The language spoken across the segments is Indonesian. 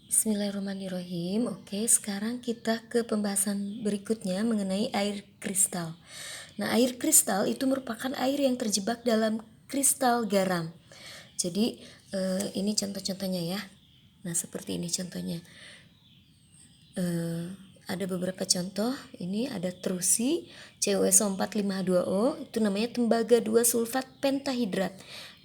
Bismillahirrahmanirrahim. Oke, sekarang kita ke pembahasan berikutnya mengenai air kristal. Nah, air kristal itu merupakan air yang terjebak dalam kristal garam. Jadi, ini contoh-contohnya ya. Nah, seperti ini contohnya. Ada beberapa contoh. Ini ada terusi CuSO452O, itu namanya tembaga 2 sulfat pentahidrat.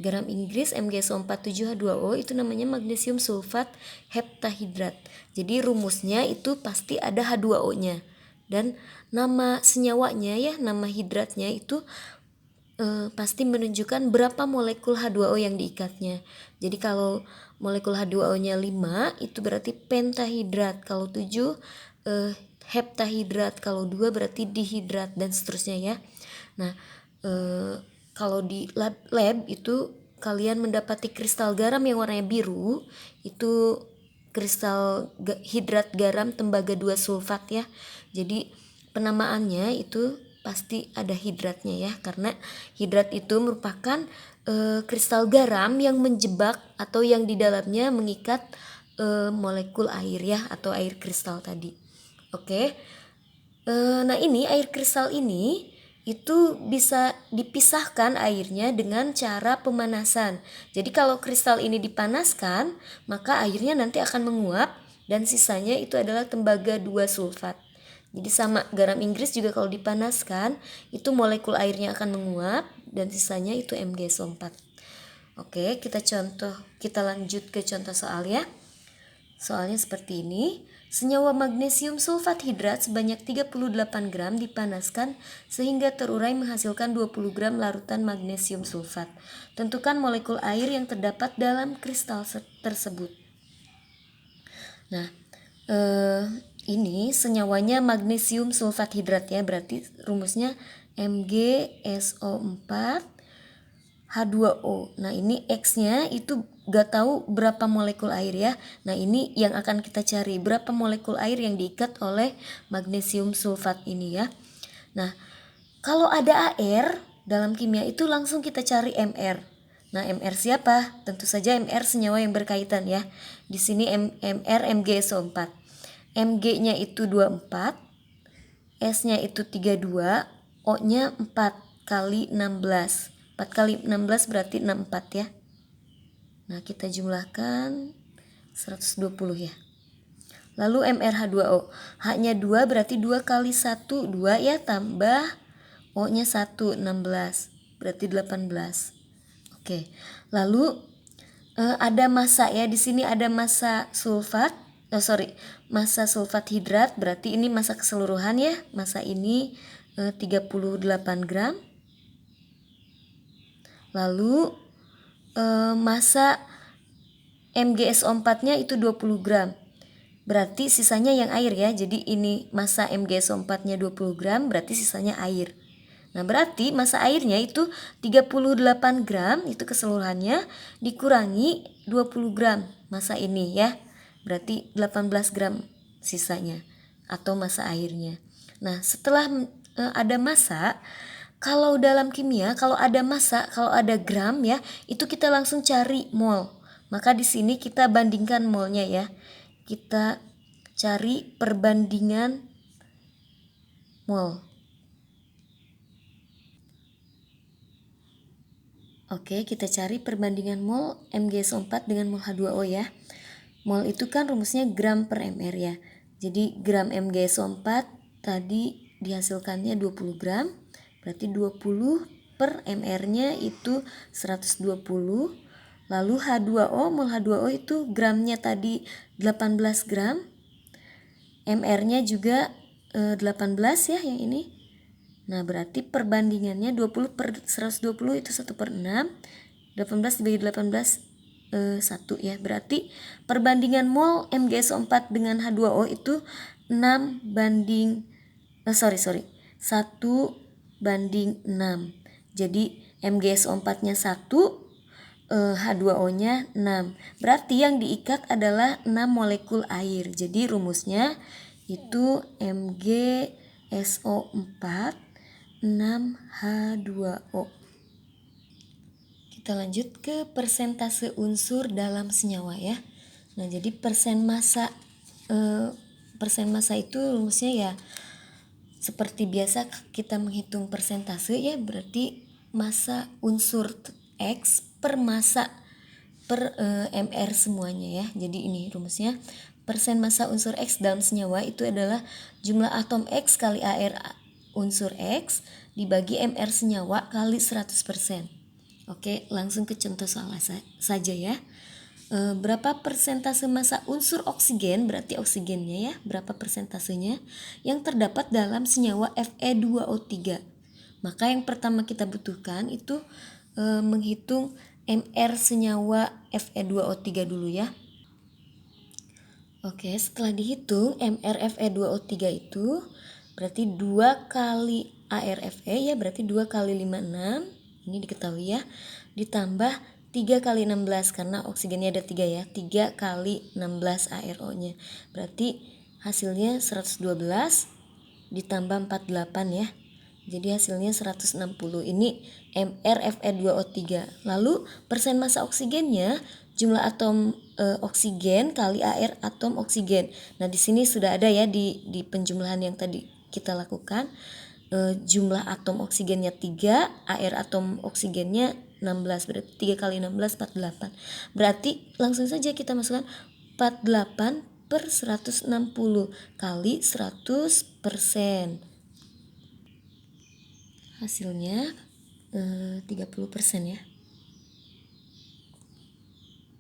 Garam Inggris MgSO47H2O itu namanya magnesium sulfat heptahidrat. Jadi rumusnya itu pasti ada H2O-nya. Dan nama senyawanya ya, nama hidratnya itu pasti menunjukkan berapa molekul H2O yang diikatnya. Jadi kalau molekul H2O-nya 5 itu berarti pentahidrat, kalau 7 heptahidrat, kalau 2 berarti dihidrat, dan seterusnya ya. Nah, kalau di lab itu kalian mendapati kristal garam yang warnanya biru, itu kristal hidrat garam tembaga 2 sulfat ya. Jadi penamaannya itu pasti ada hidratnya ya, karena hidrat itu merupakan kristal garam yang menjebak atau yang di dalamnya mengikat molekul air ya, atau air kristal tadi. Oke. Nah, ini air kristal ini itu bisa dipisahkan airnya dengan cara pemanasan. Jadi kalau kristal ini dipanaskan, maka airnya nanti akan menguap dan sisanya itu adalah tembaga 2 sulfat. Jadi sama, garam Inggris juga kalau dipanaskan, itu molekul airnya akan menguap dan sisanya itu MgSO4. Oke, kita lanjut ke contoh soal ya. Soalnya seperti ini. Senyawa magnesium sulfat hidrat sebanyak 38 gram dipanaskan sehingga terurai menghasilkan 20 gram larutan magnesium sulfat. Tentukan molekul air yang terdapat dalam kristal tersebut. Nah, ini senyawanya magnesium sulfat hidrat ya, berarti rumusnya MgSO4 H2O. Nah, ini X-nya itu gak tahu berapa molekul air ya. Nah, ini yang akan kita cari, berapa molekul air yang diikat oleh magnesium sulfat ini ya. Nah, kalau ada AR dalam kimia itu langsung kita cari MR. Nah, MR siapa? Tentu saja MR senyawa yang berkaitan ya. Di sini MR MgSO4. Mg-nya itu 24, S-nya itu 32, O-nya 4 kali 16. 4 kali 16 berarti 64 ya. Nah, kita jumlahkan 120 ya. Lalu MrH2O, H-nya 2 berarti 2 kali 1, 2 ya, tambah O-nya 1, 16 berarti 18. Oke. Lalu ada massa ya, di sini ada massa sulfat. Massa sulfat hidrat, berarti ini massa keseluruhan ya. Massa ini 38 gram. Lalu massa MgSO4-nya itu 20 gram. Berarti sisanya yang air ya. Jadi ini massa MgSO4-nya 20 gram, berarti sisanya air. Nah, berarti massa airnya itu 38 gram, itu keseluruhannya, dikurangi 20 gram massa ini ya. Berarti 18 gram sisanya atau massa airnya. Nah, setelah ada massa, kalau dalam kimia, kalau ada massa, kalau ada gram ya, itu kita langsung cari mol. Maka di sini kita bandingkan molnya ya. Kita cari perbandingan mol. Oke, kita cari perbandingan mol MgSO4 dengan mol H2O ya. Mol itu kan rumusnya gram per mr ya. Jadi gram MgSO4 tadi dihasilkannya 20 gram. Berarti 20 per mr-nya itu 120. Lalu H2O, mol H2O itu gramnya tadi 18 gram. MR-nya juga 18 ya yang ini. Nah, berarti perbandingannya 20 per 120 itu 1 per 6. 18 dibagi 18 1 ya. Berarti perbandingan mol MgSO4 dengan H2O itu 6 banding 1 banding 6. Jadi MgSO4-nya 1, H2O-nya 6. Berarti yang diikat adalah 6 molekul air. Jadi rumusnya itu MgSO4 6H2O. Kita lanjut ke persentase unsur dalam senyawa ya. Nah, jadi persen massa itu rumusnya ya seperti biasa kita menghitung persentase ya, berarti massa unsur X per massa per MR semuanya ya. Jadi ini rumusnya, persen massa unsur X dalam senyawa itu adalah jumlah atom X kali AR unsur X dibagi MR senyawa kali 100%. Oke, langsung ke contoh soal saja ya. Berapa persentase massa unsur oksigen, berarti oksigennya ya, berapa persentasenya yang terdapat dalam senyawa Fe2O3. Maka yang pertama kita butuhkan itu menghitung MR senyawa Fe2O3 dulu ya. Oke, setelah dihitung MR Fe2O3 itu berarti 2 kali ARFE ya, berarti 2 kali 56, ini diketahui ya, ditambah 3 kali 16 karena oksigennya ada 3 ya, 3 kali 16 ARO-nya. Berarti hasilnya 112 ditambah 48 ya. Jadi hasilnya 160. Ini MrFe2O3. Lalu persen massa oksigennya jumlah atom oksigen kali AR atom oksigen. Nah, di sini sudah ada ya di penjumlahan yang tadi kita lakukan. Jumlah atom oksigennya 3, AR atom oksigennya 16, berarti 3 kali 16 48. Berarti langsung saja kita masukkan 48 per 160 kali 100%. Hasilnya 30% ya.